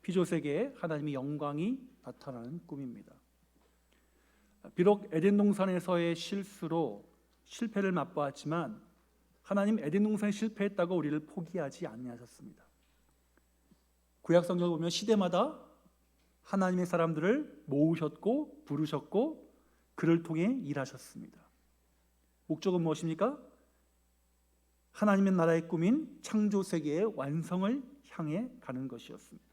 피조세계에 하나님의 영광이 나타나는 꿈입니다. 비록 에덴 동산에서의 실수로 실패를 맛보았지만 하나님 에덴 동산에 실패했다고 우리를 포기하지 아니하셨습니다. 구약 성경을 보면 시대마다 하나님의 사람들을 모으셨고 부르셨고 그를 통해 일하셨습니다. 목적은 무엇입니까? 하나님의 나라의 꿈인 창조 세계의 완성을 향해 가는 것이었습니다.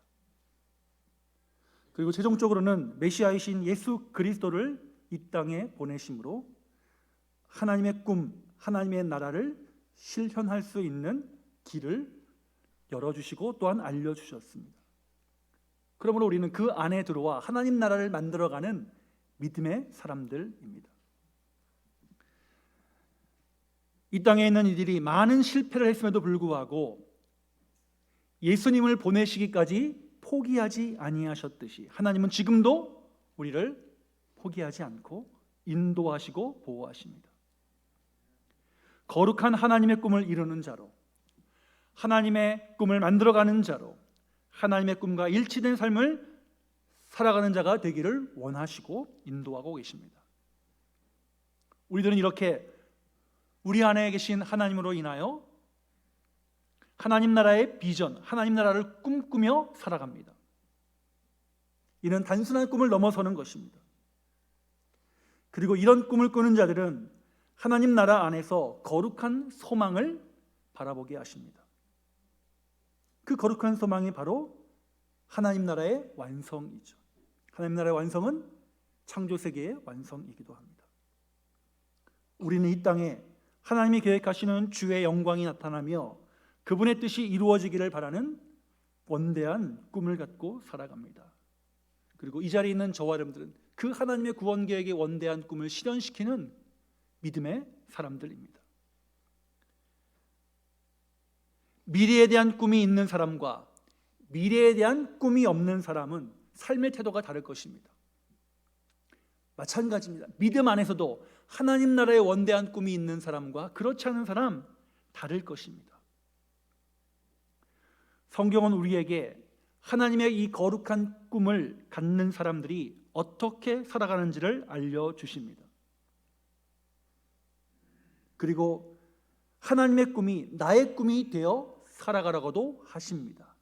그리고 최종적으로는 메시아이신 예수 그리스도를 이 땅에 보내심으로 하나님의 꿈, 하나님의 나라를 실현할 수 있는 길을 열어주시고 또한 알려주셨습니다. 그러므로 우리는 그 안에 들어와 하나님 나라를 만들어가는 믿음의 사람들입니다. 이 땅에 있는 이들이 많은 실패를 했음에도 불구하고 예수님을 보내시기까지 포기하지 아니하셨듯이 하나님은 지금도 우리를 포기하지 않고 인도하시고 보호하십니다. 거룩한 하나님의 꿈을 이루는 자로, 하나님의 꿈을 만들어가는 자로, 하나님의 꿈과 일치된 삶을 살아가는 자가 되기를 원하시고 인도하고 계십니다. 우리들은 이렇게 우리 안에 계신 하나님으로 인하여 하나님 나라의 비전, 하나님 나라를 꿈꾸며 살아갑니다. 이는 단순한 꿈을 넘어서는 것입니다. 그리고 이런 꿈을 꾸는 자들은 하나님 나라 안에서 거룩한 소망을 바라보게 하십니다. 그 거룩한 소망이 바로 하나님 나라의 완성이죠. 하나님 나라의 완성은 창조 세계의 완성이기도 합니다. 우리는 이 땅에 하나님이 계획하시는 주의 영광이 나타나며 그분의 뜻이 이루어지기를 바라는 원대한 꿈을 갖고 살아갑니다. 그리고 이 자리에 있는 저와 여러분들은 그 하나님의 구원 계획의 원대한 꿈을 실현시키는 믿음의 사람들입니다. 미래에 대한 꿈이 있는 사람과 미래에 대한 꿈이 없는 사람은 삶의 태도가 다를 것입니다. 마찬가지입니다. 믿음 안에서도 하나님 나라의 원대한 꿈이 있는 사람과 그렇지 않은 사람 다를 것입니다. 성경은 우리에게 하나님의 이 거룩한 꿈을 갖는 사람들이 어떻게 살아가는지를 알려주십니다. 그리고 하나님의 꿈이 나의 꿈이 되어 살아가라고도 하십니다.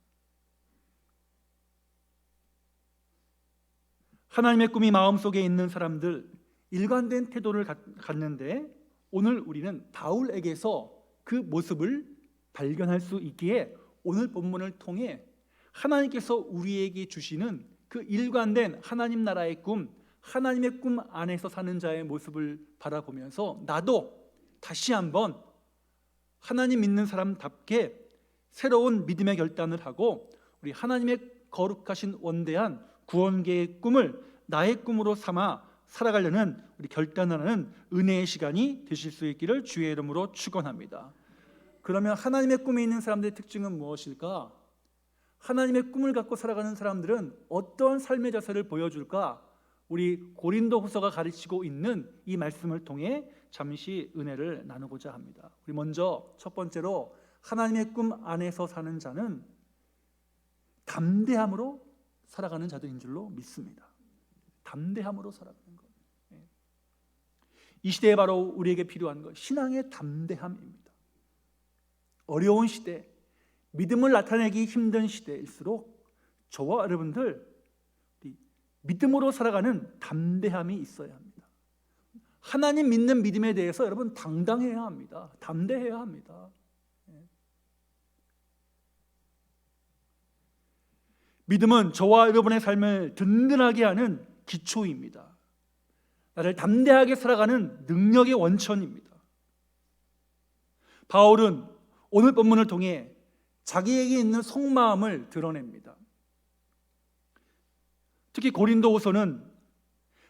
하나님의 꿈이 마음속에 있는 사람들, 일관된 태도를 갖는데 오늘 우리는 바울에게서 그 모습을 발견할 수 있기에 오늘 본문을 통해 하나님께서 우리에게 주시는 그 일관된 하나님 나라의 꿈, 하나님의 꿈 안에서 사는 자의 모습을 바라보면서 나도 다시 한번 하나님 믿는 사람답게 새로운 믿음의 결단을 하고 우리 하나님의 거룩하신 원대한 구원계의 꿈을 나의 꿈으로 삼아 살아가려는 우리 결단하는 은혜의 시간이 되실 수 있기를 주의 이름으로 축원합니다. 그러면 하나님의 꿈이 있는 사람들의 특징은 무엇일까? 하나님의 꿈을 갖고 살아가는 사람들은 어떠한 삶의 자세를 보여줄까? 우리 고린도후서가 가르치고 있는 이 말씀을 통해 잠시 은혜를 나누고자 합니다. 우리 먼저 첫 번째로 하나님의 꿈 안에서 사는 자는 담대함으로 살아가는 자들인 줄로 믿습니다. 담대함으로 살아가는 것. 이 시대에 바로 우리에게 필요한 것, 신앙의 담대함입니다. 어려운 시대, 믿음을 나타내기 힘든 시대일수록 저와 여러분들 믿음으로 살아가는 담대함이 있어야 합니다. 하나님 믿는 믿음에 대해서 여러분 당당해야 합니다. 담대해야 합니다. 믿음은 저와 여러분의 삶을 든든하게 하는 기초입니다. 나를 담대하게 살아가는 능력의 원천입니다. 바울은 오늘 본문을 통해 자기에게 있는 속마음을 드러냅니다. 특히 고린도후서는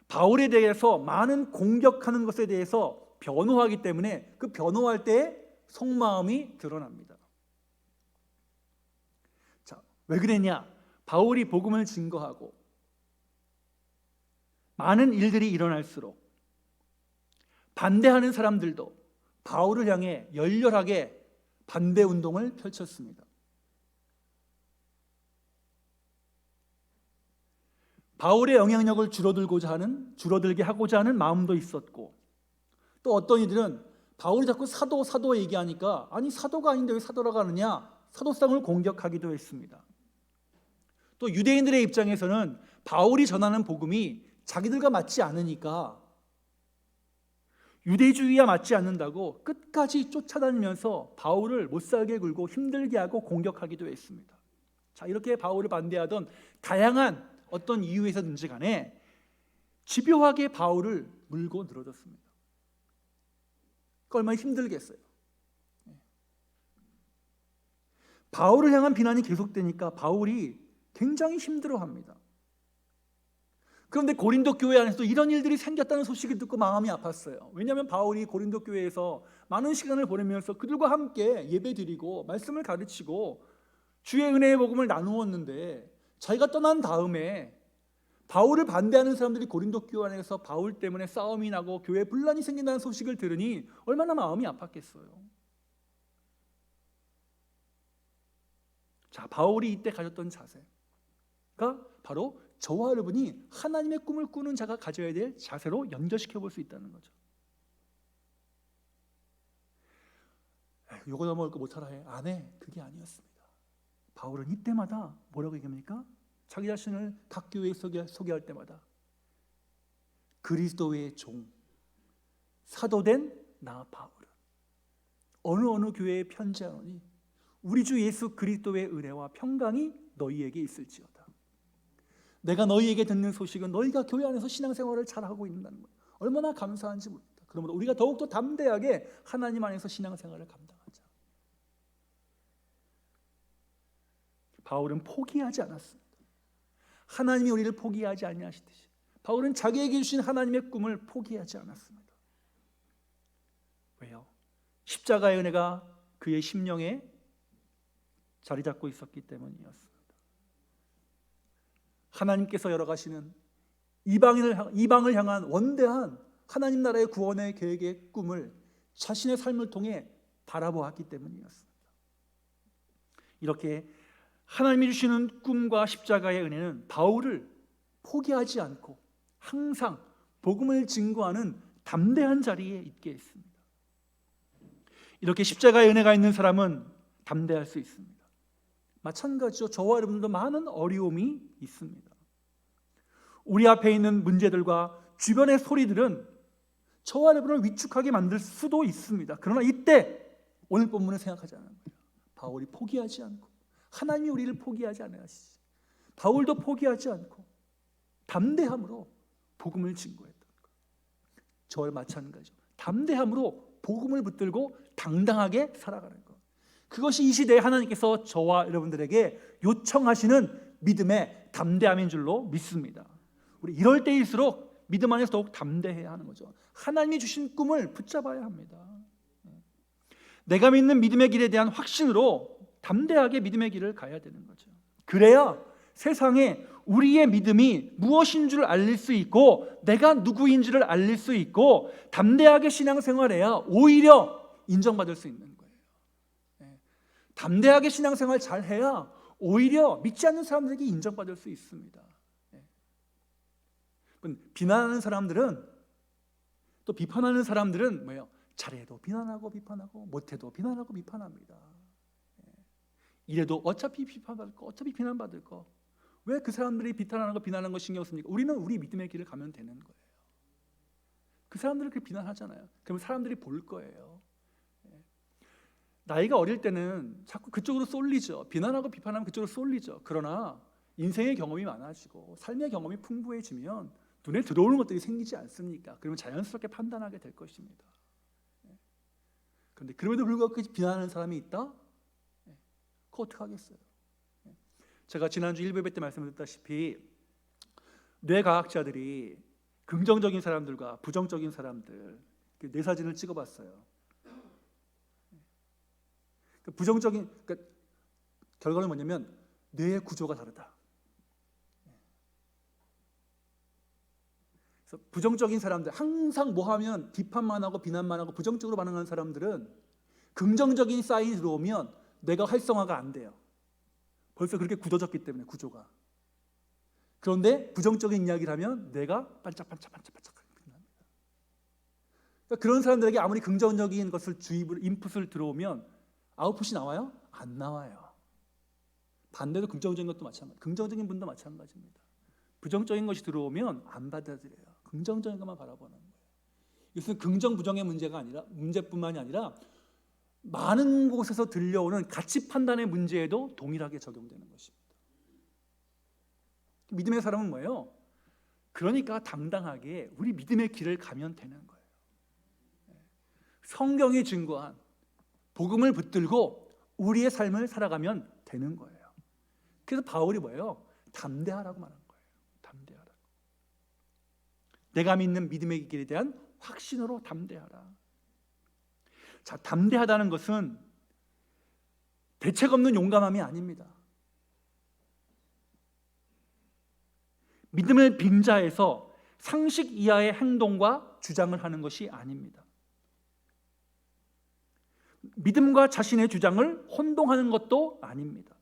바울에 대해서 많은 공격하는 것에 대해서 변호하기 때문에 그 변호할 때 속마음이 드러납니다. 자, 왜 그랬냐? 바울이 복음을 증거하고 많은 일들이 일어날수록 반대하는 사람들도 바울을 향해 열렬하게 반대 운동을 펼쳤습니다. 바울의 영향력을 줄어들게 하고자 하는 마음도 있었고, 또 어떤 이들은 바울이 자꾸 사도 얘기하니까 아니 사도가 아닌데 왜 사도라고 하느냐, 사도성을 공격하기도 했습니다. 또 유대인들의 입장에서는 바울이 전하는 복음이 자기들과 맞지 않으니까, 유대주의와 맞지 않는다고 끝까지 쫓아다니면서 바울을 못살게 굴고 힘들게 하고 공격하기도 했습니다. 자, 이렇게 바울을 반대하던 다양한 어떤 이유에서든지 간에 집요하게 바울을 물고 늘어졌습니다. 얼마나 힘들겠어요. 바울을 향한 비난이 계속되니까 바울이 굉장히 힘들어합니다. 그런데 고린도 교회 안에서도 이런 일들이 생겼다는 소식을 듣고 마음이 아팠어요. 왜냐하면 바울이 고린도 교회에서 많은 시간을 보내면서 그들과 함께 예배드리고 말씀을 가르치고 주의 은혜의 복음을 나누었는데, 자기가 떠난 다음에 바울을 반대하는 사람들이 고린도 교회 안에서 바울 때문에 싸움이 나고 교회에 분란이 생긴다는 소식을 들으니 얼마나 마음이 아팠겠어요. 자, 바울이 이때 가졌던 자세가 바로 저와 여러분이 하나님의 꿈을 꾸는 자가 가져야 될 자세로 연결시켜 볼 수 있다는 거죠. 요거 넘어올 거 못하라 해. 안 해. 그게 아니었습니다. 바울은 이때마다 뭐라고 얘기합니까? 자기 자신을 각 교회에 소개할 때마다 그리스도의 종, 사도된 나 바울은 어느 교회에 편지하노니 우리 주 예수 그리스도의 은혜와 평강이 너희에게 있을지어다. 내가 너희에게 듣는 소식은 너희가 교회 안에서 신앙생활을 잘하고 있다는 거예요. 얼마나 감사한지 모릅니다. 그러므로 우리가 더욱더 담대하게 하나님 안에서 신앙생활을 감당하자. 바울은 포기하지 않았습니다. 하나님이 우리를 포기하지 아니하시듯이 바울은 자기에게 주신 하나님의 꿈을 포기하지 않았습니다. 왜요? 십자가의 은혜가 그의 심령에 자리 잡고 있었기 때문이었습니다. 하나님께서 열어가시는 이방을 향한 원대한 하나님 나라의 구원의 계획의 꿈을 자신의 삶을 통해 바라보았기 때문이었습니다. 이렇게 하나님이 주시는 꿈과 십자가의 은혜는 바울을 포기하지 않고 항상 복음을 증거하는 담대한 자리에 있게 했습니다. 이렇게 십자가의 은혜가 있는 사람은 담대할 수 있습니다. 마찬가지로 저와 여러분들도 많은 어려움이 있습니다. 우리 앞에 있는 문제들과 주변의 소리들은 저와 여러분을 위축하게 만들 수도 있습니다. 그러나 이때 오늘 본문을 생각하자는 거예요. 바울이 포기하지 않고 하나님이 우리를 포기하지 않으시지. 바울도 포기하지 않고 담대함으로 복음을 증거했던 거예요. 저와 마찬가지죠. 담대함으로 복음을 붙들고 당당하게 살아가는 것. 그것이 이 시대에 하나님께서 저와 여러분들에게 요청하시는 믿음의 담대함인 줄로 믿습니다. 우리 이럴 때일수록 믿음 안에서 더욱 담대해야 하는 거죠. 하나님이 주신 꿈을 붙잡아야 합니다. 내가 믿는 믿음의 길에 대한 확신으로 담대하게 믿음의 길을 가야 되는 거죠. 그래야 세상에 우리의 믿음이 무엇인 줄 알릴 수 있고 내가 누구인지를 알릴 수 있고 담대하게 신앙생활해야 오히려 인정받을 수 있는 거예요. 담대하게 신앙생활 잘해야 오히려 믿지 않는 사람들에게 인정받을 수 있습니다. 비난하는 사람들은, 또 비판하는 사람들은 뭐예요? 잘해도 비난하고 비판하고 못해도 비난하고 비판합니다. 이래도 어차피 비판받을 거, 어차피 비난받을 거. 왜 그 사람들이 비판하는 거 비난하는 거 신경 씁니까? 우리는 우리 믿음의 길을 가면 되는 거예요. 그 사람들을 그렇게 비난하잖아요. 그러면 사람들이 볼 거예요. 나이가 어릴 때는 자꾸 그쪽으로 쏠리죠. 비난하고 비판하면 그쪽으로 쏠리죠. 그러나 인생의 경험이 많아지고 삶의 경험이 풍부해지면 눈에 들어오는 것들이 생기지 않습니까? 그러면 자연스럽게 판단하게 될 것입니다. 그런데 그럼에도 불구하고 비난하는 사람이 있다? 그거 어떡하겠어요? 제가 지난주 1부 때 말씀드렸다시피 뇌과학자들이 긍정적인 사람들과 부정적인 사람들 뇌 사진을 찍어봤어요. 부정적인, 그러니까 결과는 뭐냐면 뇌의 구조가 다르다. 그래서 부정적인 사람들, 항상 뭐 하면 비판만 하고 비난만 하고 부정적으로 반응하는 사람들은 긍정적인 사인이 들어오면 뇌가 활성화가 안 돼요. 벌써 그렇게 굳어졌기 때문에 구조가. 그런데 부정적인 이야기를 하면 뇌가 반짝반짝반짝반짝 빛납니다. 그러니까 그런 사람들에게 아무리 긍정적인 것을 주입을 인풋을 들어오면 아웃풋이 나와요? 안 나와요. 반대로 긍정적인 것도 마찬가지. 긍정적인 분도 마찬가지입니다. 부정적인 것이 들어오면 안 받아들여요. 긍정적인 것만 바라보는 거예요. 이것은 긍정 부정의 문제뿐만이 아니라 많은 곳에서 들려오는 가치 판단의 문제에도 동일하게 적용되는 것입니다. 믿음의 사람은 뭐예요? 그러니까 당당하게 우리 믿음의 길을 가면 되는 거예요. 성경이 증거한 복음을 붙들고 우리의 삶을 살아가면 되는 거예요. 그래서 바울이 뭐예요? 담대하라고 말한 거예요. 담대하라. 내가 믿는 믿음의 길에 대한 확신으로 담대하라. 자, 담대하다는 것은 대책 없는 용감함이 아닙니다. 믿음을 빙자해서 상식 이하의 행동과 주장을 하는 것이 아닙니다. 믿음과 자신의 주장을 혼동하는 것도 아닙니다.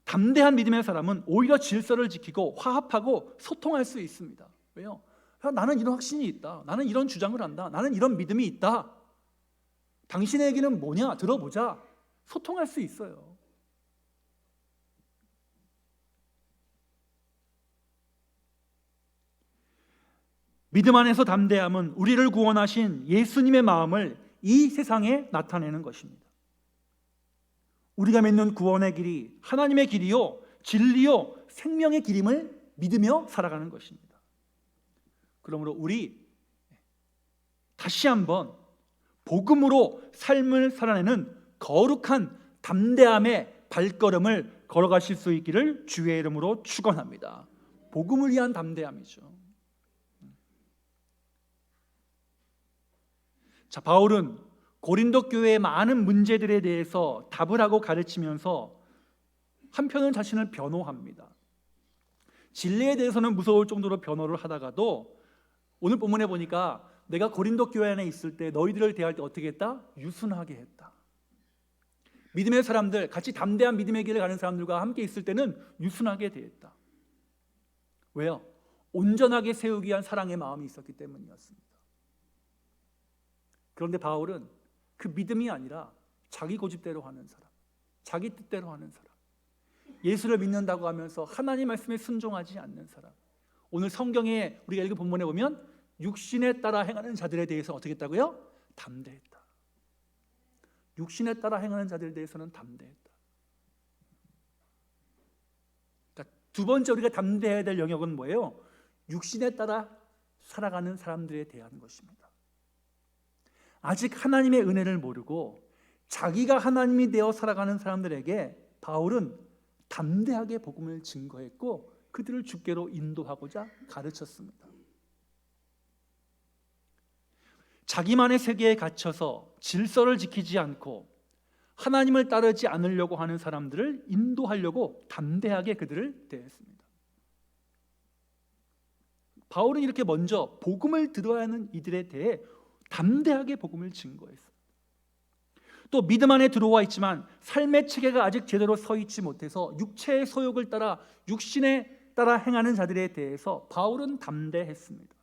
담대한 믿음의 사람은 오히려 질서를 지키고 화합하고 소통할 수 있습니다. 왜요? 나는 이런 확신이 있다. 나는 이런 주장을 한다. 나는 이런 믿음이 있다. 당신의 얘기는 뭐냐? 들어보자. 소통할 수 있어요. 믿음 안에서 담대함은 우리를 구원하신 예수님의 마음을 이 세상에 나타내는 것입니다. 우리가 믿는 구원의 길이 하나님의 길이요, 진리요, 생명의 길임을 믿으며 살아가는 것입니다. 그러므로 우리 다시 한번 복음으로 삶을 살아내는 거룩한 담대함의 발걸음을 걸어가실 수 있기를 주의 이름으로 축원합니다. 복음을 위한 담대함이죠. 자, 바울은 고린도 교회의 많은 문제들에 대해서 답을 하고 가르치면서 한편은 자신을 변호합니다. 진리에 대해서는 무서울 정도로 변호를 하다가도 오늘 본문에 보니까 내가 고린도 교회 안에 있을 때 너희들을 대할 때 어떻게 했다? 유순하게 했다. 믿음의 사람들, 같이 담대한 믿음의 길을 가는 사람들과 함께 있을 때는 유순하게 대했다. 왜요? 온전하게 세우기 위한 사랑의 마음이 있었기 때문이었습니다. 그런데 바울은 그 믿음이 아니라 자기 고집대로 하는 사람, 자기 뜻대로 하는 사람, 예수를 믿는다고 하면서 하나님 말씀에 순종하지 않는 사람, 오늘 성경에 우리가 읽은 본문에 보면 육신에 따라 행하는 자들에 대해서 어떻게 했다고요? 담대했다. 육신에 따라 행하는 자들에 대해서는 담대했다. 그러니까 두 번째 우리가 담대해야 될 영역은 뭐예요? 육신에 따라 살아가는 사람들에 대한 것입니다. 아직 하나님의 은혜를 모르고 자기가 하나님이 되어 살아가는 사람들에게 바울은 담대하게 복음을 증거했고 그들을 주께로 인도하고자 가르쳤습니다. 자기만의 세계에 갇혀서 질서를 지키지 않고 하나님을 따르지 않으려고 하는 사람들을 인도하려고 담대하게 그들을 대했습니다. 바울은 이렇게 먼저 복음을 들어야 하는 이들에 대해 담대하게 복음을 증거했어요. 또 믿음 안에 들어와 있지만 삶의 체계가 아직 제대로 서 있지 못해서 육체의 소욕을 따라 육신에 따라 행하는 자들에 대해서 바울은 담대했습니다.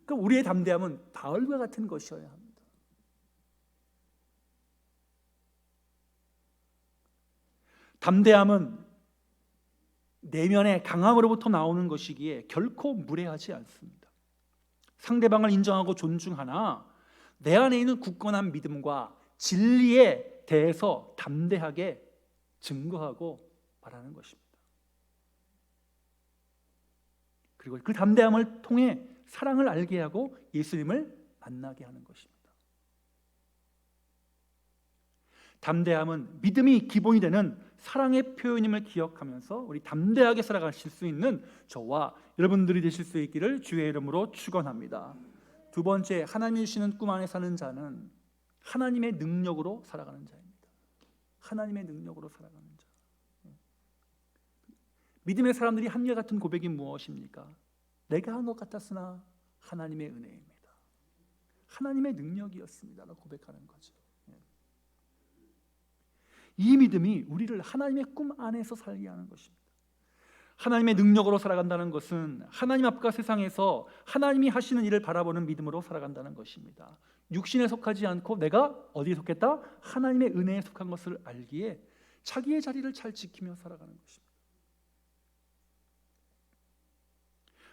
그럼 우리의 담대함은 바울과 같은 것이어야 합니다. 담대함은 내면의 강함으로부터 나오는 것이기에 결코 무례하지 않습니다. 상대방을 인정하고 존중하나 내 안에 있는 굳건한 믿음과 진리에 대해서 담대하게 증거하고 말하는 것입니다. 그리고 그 담대함을 통해 사랑을 알게 하고 예수님을 만나게 하는 것입니다. 담대함은 믿음이 기본이 되는 사랑의 표현임을 기억하면서 우리 담대하게 살아가실 수 있는 저와 여러분들이 되실 수 있기를 주의 이름으로 축원합니다. 두 번째, 하나님이 주시는 꿈 안에 사는 자는 하나님의 능력으로 살아가는 자입니다. 하나님의 능력으로 살아가는 자. 믿음의 사람들이 한결같은 고백이 무엇입니까? 내가 한 것 같았으나 하나님의 은혜입니다. 하나님의 능력이었습니다 라고 고백하는 거죠. 이 믿음이 우리를 하나님의 꿈 안에서 살게 하는 것입니다. 하나님의 능력으로 살아간다는 것은 하나님 앞과 세상에서 하나님이 하시는 일을 바라보는 믿음으로 살아간다는 것입니다. 육신에 속하지 않고 내가 어디에 속했다? 하나님의 은혜에 속한 것을 알기에 자기의 자리를 잘 지키며 살아가는 것입니다.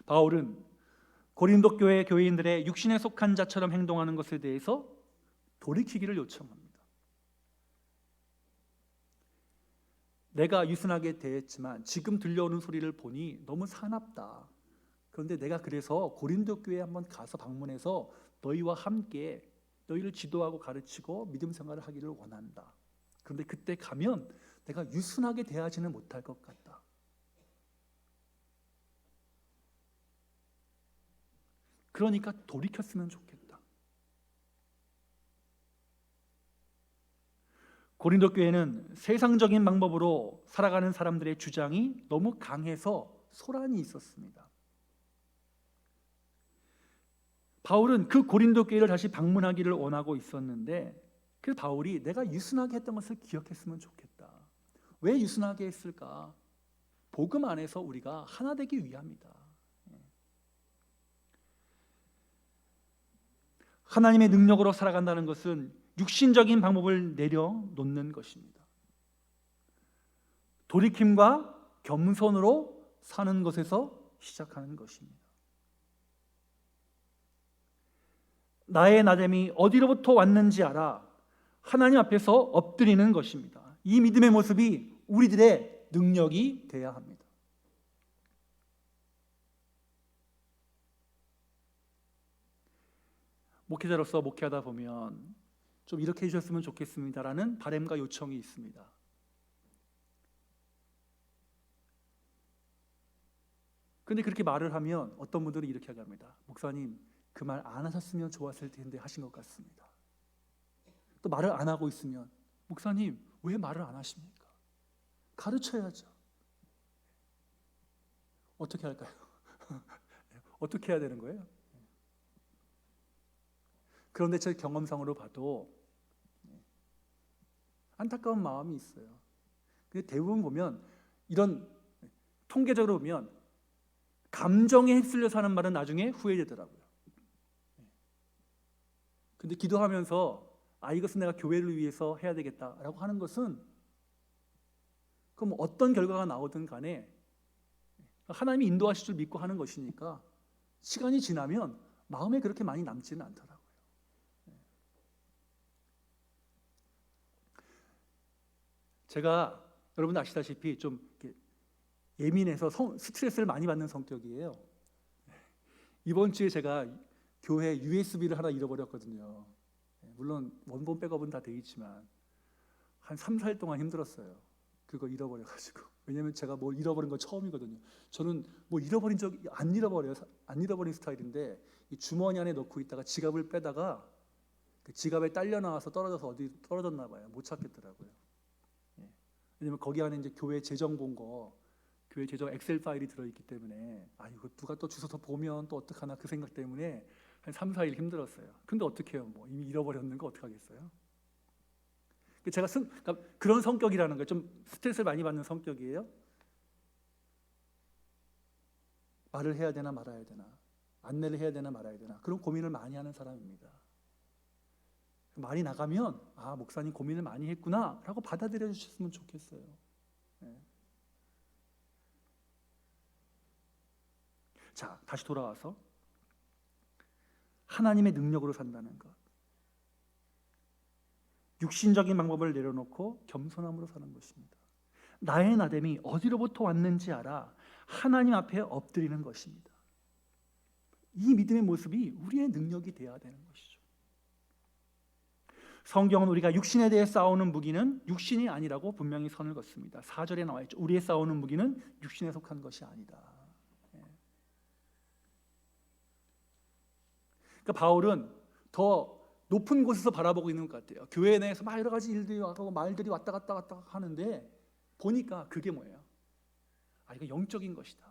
바울은 고린도 교회 교인들의 육신에 속한 자처럼 행동하는 것에 대해서 돌이키기를 요청합니다. 내가 유순하게 대했지만 지금 들려오는 소리를 보니 너무 사납다. 그런데 내가 그래서 고린도 교회에 한번 가서 방문해서 너희와 함께 너희를 지도하고 가르치고 믿음 생활을 하기를 원한다. 그런데 그때 가면 내가 유순하게 대하지는 못할 것 같다. 그러니까 돌이켰으면 좋겠다. 고린도 교회는 세상적인 방법으로 살아가는 사람들의 주장이 너무 강해서 소란이 있었습니다. 바울은 그 고린도 교회를 다시 방문하기를 원하고 있었는데 그 바울이 내가 유순하게 했던 것을 기억했으면 좋겠다. 왜 유순하게 했을까? 복음 안에서 우리가 하나 되기 위함이다. 하나님의 능력으로 살아간다는 것은 육신적인 방법을 내려놓는 것입니다. 돌이킴과 겸손으로 사는 것에서 시작하는 것입니다. 나의 나됨이 어디로부터 왔는지 알아 하나님 앞에서 엎드리는 것입니다. 이 믿음의 모습이 우리들의 능력이 되어야 합니다. 목회자로서 목회하다 보면 좀 이렇게 해주셨으면 좋겠습니다라는 바람과 요청이 있습니다. 그런데 그렇게 말을 하면 어떤 분들은 이렇게 합니다. 목사님, 그 말 안 하셨으면 좋았을 텐데 하신 것 같습니다. 또 말을 안 하고 있으면 목사님, 왜 말을 안 하십니까? 가르쳐야죠. 어떻게 할까요? 어떻게 해야 되는 거예요? 그런데 제 경험상으로 봐도 안타까운 마음이 있어요. 근데 대부분 보면 이런 통계적으로 보면 감정에 휩쓸려서 하는 말은 나중에 후회되더라고요. 근데 기도하면서 이것은 내가 교회를 위해서 해야 되겠다라고 하는 것은 그럼 어떤 결과가 나오든 간에 하나님이 인도하실 줄 믿고 하는 것이니까 시간이 지나면 마음에 그렇게 많이 남지는 않더라고요. 제가 여러분 아시다시피 좀 예민해서 스트레스를 많이 받는 성격이에요. 이번 주에 제가 교회 USB를 하나 잃어버렸거든요. 물론 원본 백업은 다 돼 있지만 한 3, 4일 동안 힘들었어요. 그거 잃어버려가지고. 왜냐면 제가 뭘 잃어버린 건 처음이거든요. 저는 뭐 잃어버린 적이 안 잃어버린 스타일인데 이 주머니 안에 넣고 있다가 지갑을 빼다가 그 지갑에 딸려 나와서 떨어져서 어디 떨어졌나 봐요. 못 찾겠더라고요. 왜냐면 거기 안에 이제 교회 재정 본 거, 교회 재정 엑셀 파일이 들어있기 때문에 이거 누가 또 주워서 보면 또 어떡하나 그 생각 때문에 한 3, 4일 힘들었어요. 근데 어떻게 해요? 뭐 이미 잃어버렸는 거 어떡하겠어요? 제가 그러니까 그런 성격이라는 거예요. 좀 스트레스를 많이 받는 성격이에요. 말을 해야 되나 말아야 되나, 안내를 해야 되나 말아야 되나 그런 고민을 많이 하는 사람입니다. 말이 나가면 목사님 고민을 많이 했구나 라고 받아들여 주셨으면 좋겠어요. 네. 자, 다시 돌아와서 하나님의 능력으로 산다는 것, 육신적인 방법을 내려놓고 겸손함으로 사는 것입니다. 나의 나됨이 어디로부터 왔는지 알아 하나님 앞에 엎드리는 것입니다. 이 믿음의 모습이 우리의 능력이 되어야 되는 것이죠. 성경은 우리가 육신에 대해 싸우는 무기는 육신이 아니라고 분명히 선을 긋습니다. 4절에 나와 있죠. 우리의 싸우는 무기는 육신에 속한 것이 아니다. 그러니까 바울은 더 높은 곳에서 바라보고 있는 것 같아요. 교회 내에서 막 여러 가지 일들이 와서 말들이 왔다 갔다 하는데 보니까 그게 뭐예요? 이거 영적인 것이다.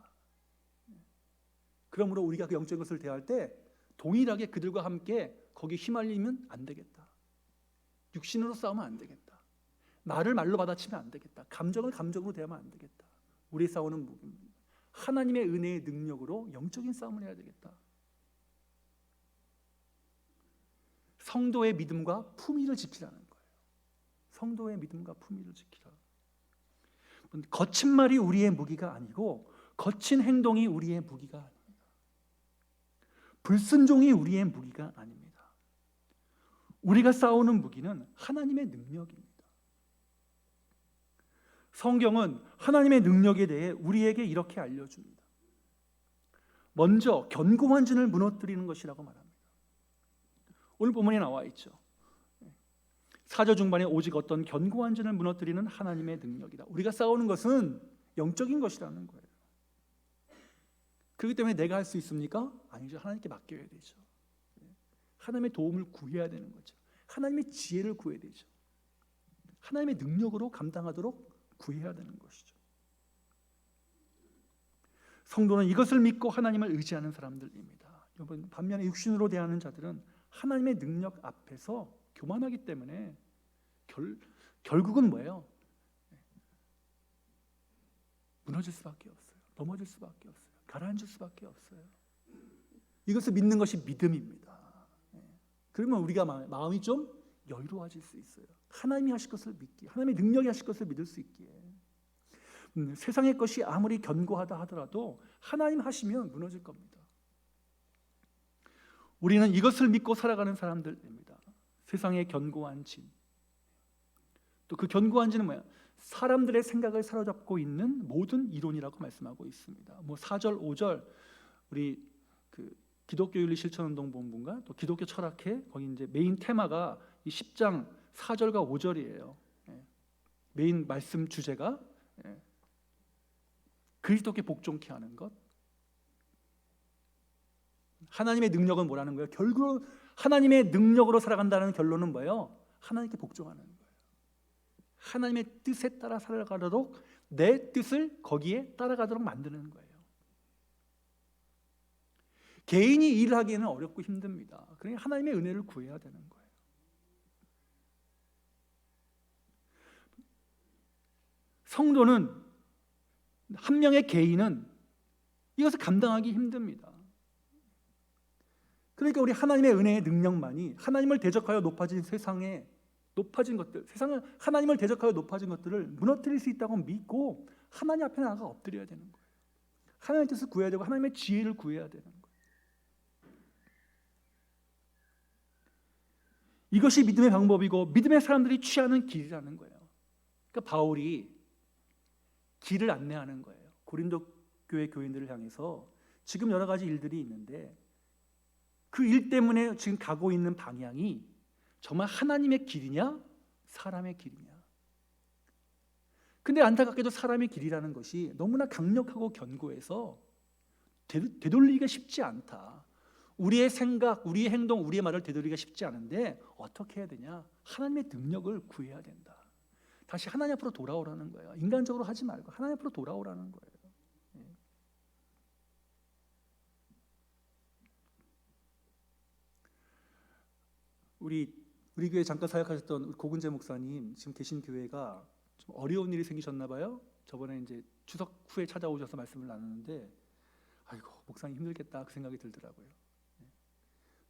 그러므로 우리가 그 영적인 것을 대할 때 동일하게 그들과 함께 거기에 휘말리면 안 되겠다. 육신으로 싸우면 안 되겠다. 말을 말로 받아치면 안 되겠다. 감정을 감정으로 대하면 안 되겠다. 우리 싸우는 무기입니다. 하나님의 은혜의 능력으로 영적인 싸움을 해야 되겠다. 성도의 믿음과 품위를 지키라는 거예요. 성도의 믿음과 품위를 지키라. 거친 말이 우리의 무기가 아니고 거친 행동이 우리의 무기가 아닙니다. 불순종이 우리의 무기가 아닙니다. 우리가 싸우는 무기는 하나님의 능력입니다. 성경은 하나님의 능력에 대해 우리에게 이렇게 알려줍니다. 먼저 견고한 진을 무너뜨리는 것이라고 말합니다. 오늘 본문에 나와 있죠. 4절 중반에 오직 어떤 견고한 진을 무너뜨리는 하나님의 능력이다. 우리가 싸우는 것은 영적인 것이라는 거예요. 그렇기 때문에 내가 할 수 있습니까? 아니죠. 하나님께 맡겨야 되죠. 하나님의 도움을 구해야 되는 거죠. 하나님의 지혜를 구해야 되죠. 하나님의 능력으로 감당하도록 구해야 되는 것이죠. 성도는 이것을 믿고 하나님을 의지하는 사람들입니다. 여러분, 반면에 육신으로 대하는 자들은 하나님의 능력 앞에서 교만하기 때문에 결국은 뭐예요? 무너질 수밖에 없어요. 넘어질 수밖에 없어요. 가라앉을 수밖에 없어요. 이것을 믿는 것이 믿음입니다. 그러면 우리가 마음이 좀 여유로워질 수 있어요. 하나님이 하실 것을 믿기에, 하나님의 능력이 하실 것을 믿을 수 있기에. 세상의 것이 아무리 견고하다 하더라도 하나님 하시면 무너질 겁니다. 우리는 이것을 믿고 살아가는 사람들입니다. 세상의 견고한 진. 또 그 견고한 진은 뭐야? 사람들의 생각을 사로잡고 있는 모든 이론이라고 말씀하고 있습니다. 4절, 5절 우리 기독교 윤리 실천운동 본부인가 또 기독교 철학회 거기 이제 메인 테마가 이 10장 4절과 5절이에요. 메인 말씀 주제가 그리스도께 복종케 하는 것. 하나님의 능력은 뭐라는 거예요? 결국 하나님의 능력으로 살아간다는 결론은 뭐예요? 하나님께 복종하는 거예요. 하나님의 뜻에 따라 살아가도록 내 뜻을 거기에 따라가도록 만드는 거예요. 개인이 일을 하기에는 어렵고 힘듭니다. 그러니 하나님의 은혜를 구해야 되는 거예요. 성도는 한 명의 개인은 이것을 감당하기 힘듭니다. 그러니까 우리 하나님의 은혜의 능력만이 하나님을 대적하여 높아진 세상에 높아진 것들, 세상은 하나님을 대적하여 높아진 것들을 무너뜨릴 수 있다고 믿고 하나님 앞에 나아가 엎드려야 되는 거예요. 하나님의 뜻을 구해야 되고 하나님의 지혜를 구해야 되는 거예요. 이것이 믿음의 방법이고 믿음의 사람들이 취하는 길이라는 거예요. 그러니까 바울이 길을 안내하는 거예요. 고린도 교회 교인들을 향해서 지금 여러 가지 일들이 있는데 그 일 때문에 지금 가고 있는 방향이 정말 하나님의 길이냐 사람의 길이냐. 근데 안타깝게도 사람의 길이라는 것이 너무나 강력하고 견고해서 되돌리기가 쉽지 않다. 우리의 생각, 우리의 행동, 우리의 말을 되돌리기가 쉽지 않은데 어떻게 해야 되냐? 하나님의 능력을 구해야 된다. 다시 하나님 앞으로 돌아오라는 거예요. 인간적으로 하지 말고 하나님 앞으로 돌아오라는 거예요. 우리 교회 잠깐 사역하셨던 고근재 목사님 지금 계신 교회가 좀 어려운 일이 생기셨나 봐요. 저번에 이제 추석 후에 찾아오셔서 말씀을 나누는데 아이고 목사님 힘들겠다 그 생각이 들더라고요.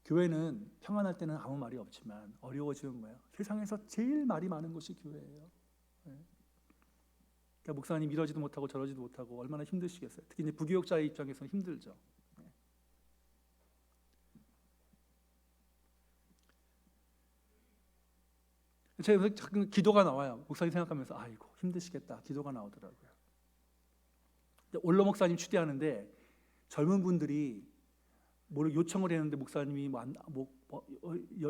교회는 평안할 때는 아무 말이 없지만 어려워지면 뭐예요? 세상에서 제일 말이 많은 곳이 교회예요. 그러니까 목사님 이러지도 못하고 저러지도 못하고 얼마나 힘드시겠어요. 특히 이제 부교육자의 입장에서는 힘들죠. 제가 자꾸 기도가 나와요. 목사님 생각하면서 아이고 힘드시겠다. 기도가 나오더라고요. 원로 목사님 추대하는데 젊은 분들이 뭘 요청을 했는데 목사님이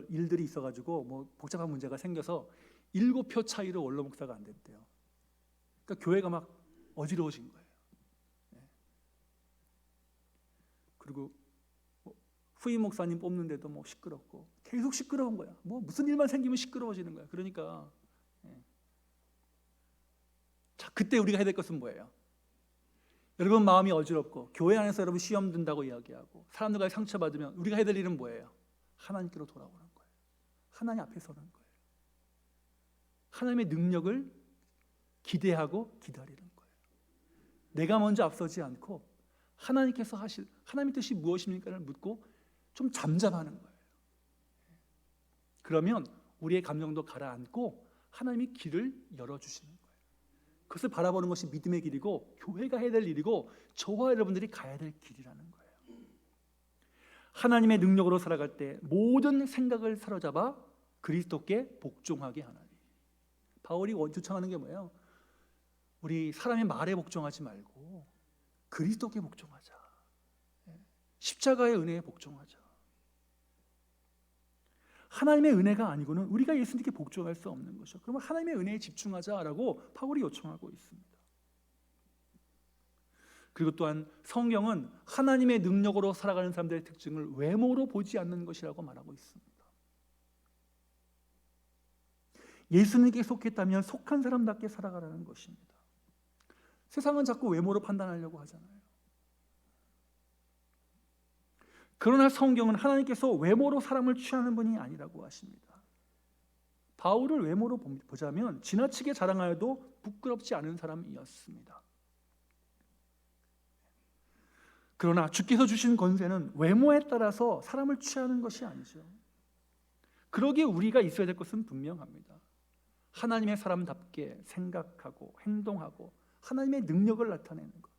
일들이 있어가지고 복잡한 문제가 생겨서 7표 차이로 원로 목사가 안 됐대요. 그러니까 교회가 막 어지러워진 거예요. 그리고 후임 목사님 뽑는데도 시끄럽고 계속 시끄러운 거야. 무슨 일만 생기면 시끄러워지는 거야. 그러니까 자 그때 우리가 해야 될 것은 뭐예요? 여러분 마음이 어지럽고 교회 안에서 여러분 시험 든다고 이야기하고 사람들과 상처받으면 우리가 해야 될 일은 뭐예요? 하나님께로 돌아오는 거예요. 하나님 앞에 서는 거예요. 하나님의 능력을 기대하고 기다리는 거예요. 내가 먼저 앞서지 않고 하나님께서 하실 하나님의 뜻이 무엇입니까를 묻고 좀 잠잠하는 거예요. 그러면 우리의 감정도 가라앉고 하나님이 길을 열어주시는 거예요. 그것을 바라보는 것이 믿음의 길이고 교회가 해야 될 일이고 저와 여러분들이 가야 될 길이라는 거예요. 하나님의 능력으로 살아갈 때 모든 생각을 사로잡아 그리스도께 복종하게 하나니. 바울이 주창하는 게 뭐예요? 우리 사람의 말에 복종하지 말고 그리스도께 복종하자. 십자가의 은혜에 복종하자. 하나님의 은혜가 아니고는 우리가 예수님께 복종할 수 없는 것이죠. 그러면 하나님의 은혜에 집중하자라고 바울이 요청하고 있습니다. 그리고 또한 성경은 하나님의 능력으로 살아가는 사람들의 특징을 외모로 보지 않는 것이라고 말하고 있습니다. 예수님께 속했다면 속한 사람답게 살아가라는 것입니다. 세상은 자꾸 외모로 판단하려고 하잖아요. 그러나 성경은 하나님께서 외모로 사람을 취하는 분이 아니라고 하십니다. 바울을 외모로 보자면 지나치게 자랑하여도 부끄럽지 않은 사람이었습니다. 그러나 주께서 주신 권세는 외모에 따라서 사람을 취하는 것이 아니죠. 그러기에 우리가 있어야 될 것은 분명합니다. 하나님의 사람답게 생각하고 행동하고 하나님의 능력을 나타내는 것.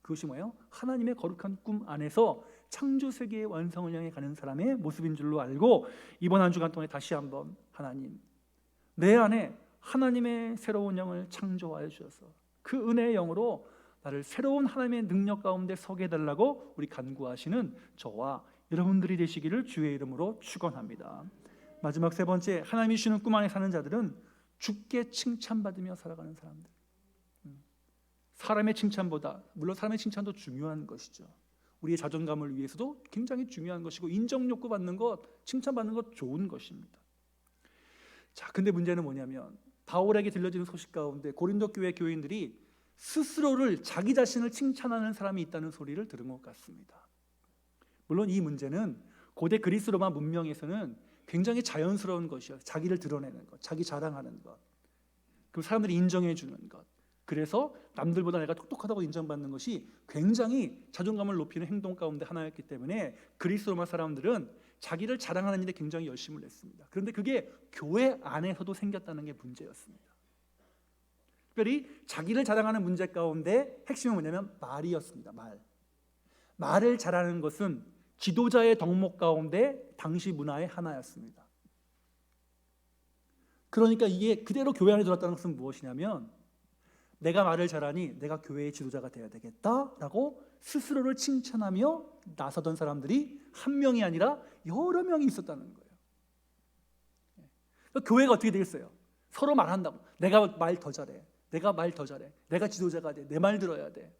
그것이 뭐예요? 하나님의 거룩한 꿈 안에서 창조 세계의 완성을 향해 가는 사람의 모습인 줄로 알고 이번 한 주간 동안에 다시 한번 하나님, 내 안에 하나님의 새로운 영을 창조하여 주셔서 그 은혜의 영으로 나를 새로운 하나님의 능력 가운데 서게 해달라고 우리 간구하시는 저와 여러분들이 되시기를 주의 이름으로 축원합니다. 마지막 세 번째, 하나님이 주시는 꿈 안에 사는 자들은 주께 칭찬받으며 살아가는 사람들. 사람의 칭찬보다, 물론 사람의 칭찬도 중요한 것이죠. 우리의 자존감을 위해서도 굉장히 중요한 것이고 인정 욕구 받는 것, 칭찬받는 것 좋은 것입니다. 자, 근데 문제는 뭐냐면 바울에게 들려지는 소식 가운데 고린도 교회 교인들이 스스로를 자기 자신을 칭찬하는 사람이 있다는 소리를 들은 것 같습니다. 물론 이 문제는 고대 그리스 로마 문명에서는 굉장히 자연스러운 것이었어요. 자기를 드러내는 것, 자기 자랑하는 것, 그 사람들이 인정해 주는 것. 그래서 남들보다 내가 똑똑하다고 인정받는 것이 굉장히 자존감을 높이는 행동 가운데 하나였기 때문에 그리스 로마 사람들은 자기를 자랑하는 일에 굉장히 열심을 냈습니다. 그런데 그게 교회 안에서도 생겼다는 게 문제였습니다. 특별히 자기를 자랑하는 문제 가운데 핵심은 뭐냐면 말이었습니다. 말을 잘하는 것은 지도자의 덕목 가운데 당시 문화의 하나였습니다. 그러니까 이게 그대로 교회 안에 들어왔다는 것은 무엇이냐면 내가 말을 잘하니 내가 교회의 지도자가 되어야 되겠다라고 스스로를 칭찬하며 나서던 사람들이 한 명이 아니라 여러 명이 있었다는 거예요. 그러니까 교회가 어떻게 되겠어요? 서로 말한다고. 내가 말 더 잘해. 내가 말 더 잘해. 내가 지도자가 돼. 내 말 들어야 돼.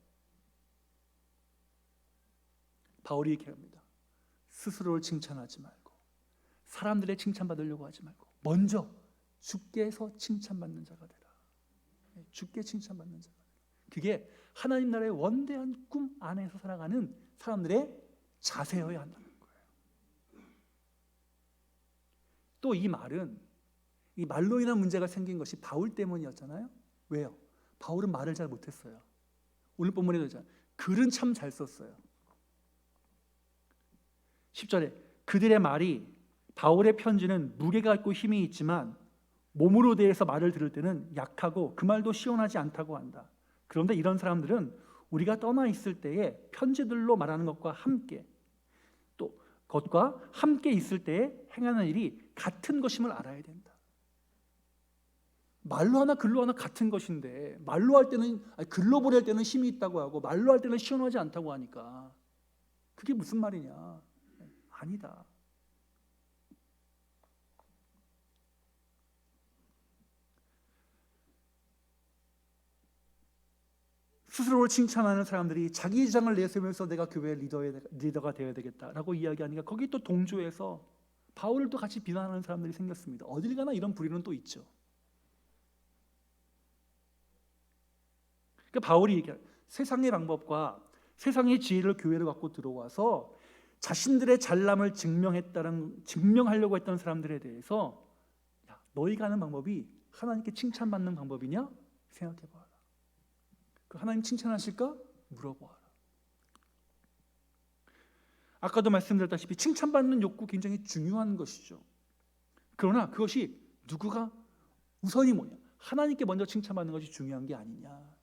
바울이 이렇게 합니다. 스스로를 칭찬하지 말고 사람들의 칭찬받으려고 하지 말고 먼저 주께서 칭찬받는 자가 되라. 주께 칭찬받는 자가 되라. 그게 하나님 나라의 원대한 꿈 안에서 살아가는 사람들의 자세여야 한다는 거예요. 또 이 말은 이 말로 인한 문제가 생긴 것이 바울 때문이었잖아요. 왜요? 바울은 말을 잘 못했어요. 오늘 본문에도 있잖아요. 글은 참 잘 썼어요. 10절에 그들의 말이 바울의 편지는 무게가 있고 힘이 있지만 몸으로 대해서 말을 들을 때는 약하고 그 말도 시원하지 않다고 한다. 그런데 이런 사람들은 우리가 떠나 있을 때에 편지들로 말하는 것과 함께 또 것과 함께 있을 때에 행하는 일이 같은 것임을 알아야 된다. 말로 하나 글로 하나 같은 것인데 말로 할 때는 글로 보낼 때는 힘이 있다고 하고 말로 할 때는 시원하지 않다고 하니까 그게 무슨 말이냐? 아니다. 스스로를 칭찬하는 사람들이 자기 주장을 내세우면서 내가 교회의 리더가 되어야 되겠다라고 이야기하니까 거기 또 동조해서 바울을 또 같이 비난하는 사람들이 생겼습니다. 어딜 가나 이런 부류는 또 있죠. 그러니까 바울이 얘기해요. 세상의 방법과 세상의 지혜를 교회로 갖고 들어와서 자신들의 잘남을 증명하려고 했던 사람들에 대해서 야, 너희가 하는 방법이 하나님께 칭찬받는 방법이냐? 생각해봐라. 그 하나님 칭찬하실까? 물어보아라. 아까도 말씀드렸다시피 칭찬받는 욕구 굉장히 중요한 것이죠. 그러나 그것이 누구가 우선이 뭐냐? 하나님께 먼저 칭찬받는 것이 중요한 게 아니냐.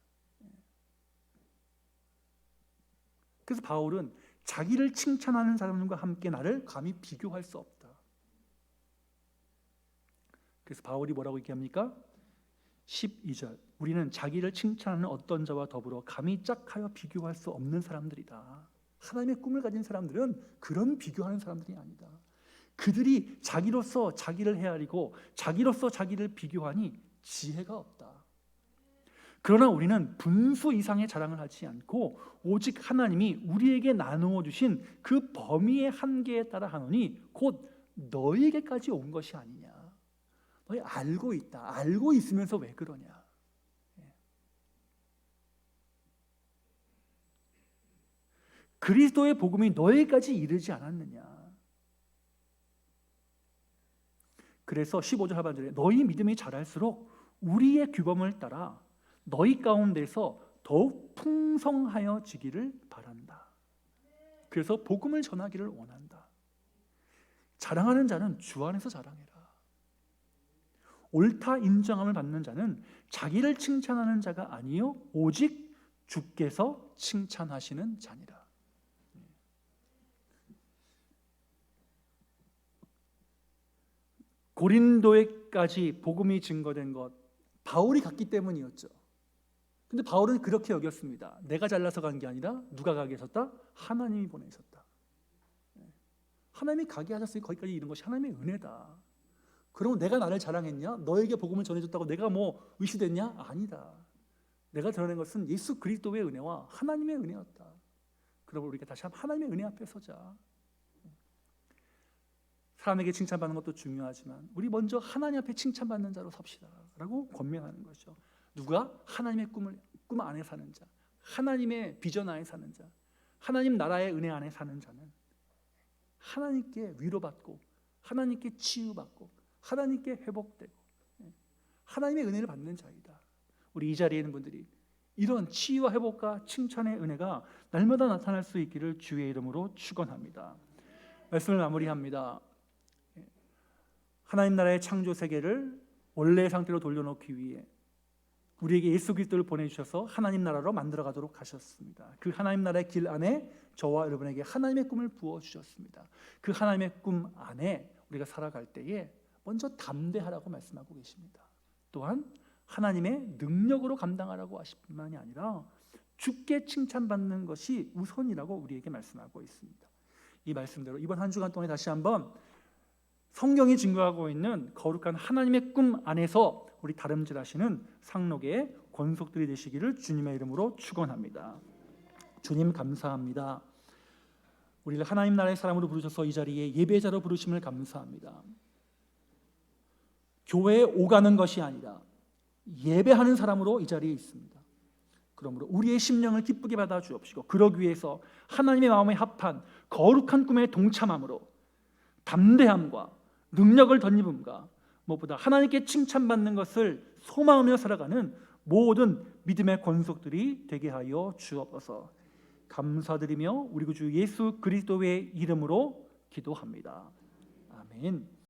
그래서 바울은 자기를 칭찬하는 사람과 함께 나를 감히 비교할 수 없다. 그래서 바울이 뭐라고 얘기합니까? 12절, 우리는 자기를 칭찬하는 어떤 자와 더불어 감히 짝하여 비교할 수 없는 사람들이다. 하나님의 꿈을 가진 사람들은 그런 비교하는 사람들이 아니다. 그들이 자기로서 자기를 헤아리고 자기로서 자기를 비교하니 지혜가 없다. 그러나 우리는 분수 이상의 자랑을 하지 않고 오직 하나님이 우리에게 나누어 주신 그 범위의 한계에 따라 하노니 곧 너에게까지 온 것이 아니냐. 너희 알고 있다. 알고 있으면서 왜 그러냐. 그리스도의 복음이 너에게까지 이르지 않았느냐. 그래서 15절 하반절에 너희 믿음이 자랄수록 우리의 규범을 따라 너희 가운데서 더욱 풍성하여지기를 바란다. 그래서 복음을 전하기를 원한다. 자랑하는 자는 주 안에서 자랑해라. 옳다 인정함을 받는 자는 자기를 칭찬하는 자가 아니요 오직 주께서 칭찬하시는 자니라. 고린도에까지 복음이 증거된 것 바울이 갔기 때문이었죠. 근데 바울은 그렇게 여겼습니다. 내가 잘나서 간 게 아니라 누가 가게 하셨다? 하나님이 보내셨다. 하나님이 가게 하셨으니 거기까지 이른 것이 하나님의 은혜다. 그럼 내가 나를 자랑했냐? 너에게 복음을 전해줬다고 내가 뭐 의시됐냐? 아니다. 내가 드러낸 것은 예수 그리스도의 은혜와 하나님의 은혜였다. 그러므로 우리가 다시 한번 하나님의 은혜 앞에 서자. 사람에게 칭찬받는 것도 중요하지만 우리 먼저 하나님 앞에 칭찬받는 자로 삽시다 라고 권면하는 거죠. 누가? 하나님의 꿈 안에 사는 자, 하나님의 비전 안에 사는 자, 하나님 나라의 은혜 안에 사는 자는 하나님께 위로받고 하나님께 치유받고 하나님께 회복되고 하나님의 은혜를 받는 자이다. 우리 이 자리에 있는 분들이 이런 치유와 회복과 칭찬의 은혜가 날마다 나타날 수 있기를 주의 이름으로 축원합니다. 말씀을 마무리합니다. 하나님 나라의 창조 세계를 원래의 상태로 돌려놓기 위해 우리에게 예수 그리스도를 보내주셔서 하나님 나라로 만들어가도록 하셨습니다. 그 하나님 나라의 길 안에 저와 여러분에게 하나님의 꿈을 부어주셨습니다. 그 하나님의 꿈 안에 우리가 살아갈 때에 먼저 담대하라고 말씀하고 계십니다. 또한 하나님의 능력으로 감당하라고 하실 뿐만이 아니라 주께 칭찬받는 것이 우선이라고 우리에게 말씀하고 있습니다. 이 말씀대로 이번 한 주간 동안에 다시 한번 성경이 증거하고 있는 거룩한 하나님의 꿈 안에서 우리 다름질하시는 상록의 권속들이 되시기를 주님의 이름으로 축원합니다. 주님 감사합니다. 우리를 하나님 나라의 사람으로 부르셔서 이 자리에 예배자로 부르심을 감사합니다. 교회에 오가는 것이 아니라 예배하는 사람으로 이 자리에 있습니다. 그러므로 우리의 심령을 기쁘게 받아 주옵시고 그러기 위해서 하나님의 마음에 합한 거룩한 꿈에 동참함으로 담대함과 능력을 덧입음과 무엇보다 하나님께 칭찬받는 것을 소망하며 살아가는 모든 믿음의 권속들이 되게 하여 주옵소서. 감사드리며 우리 구주 예수 그리스도의 이름으로 기도합니다. 아멘.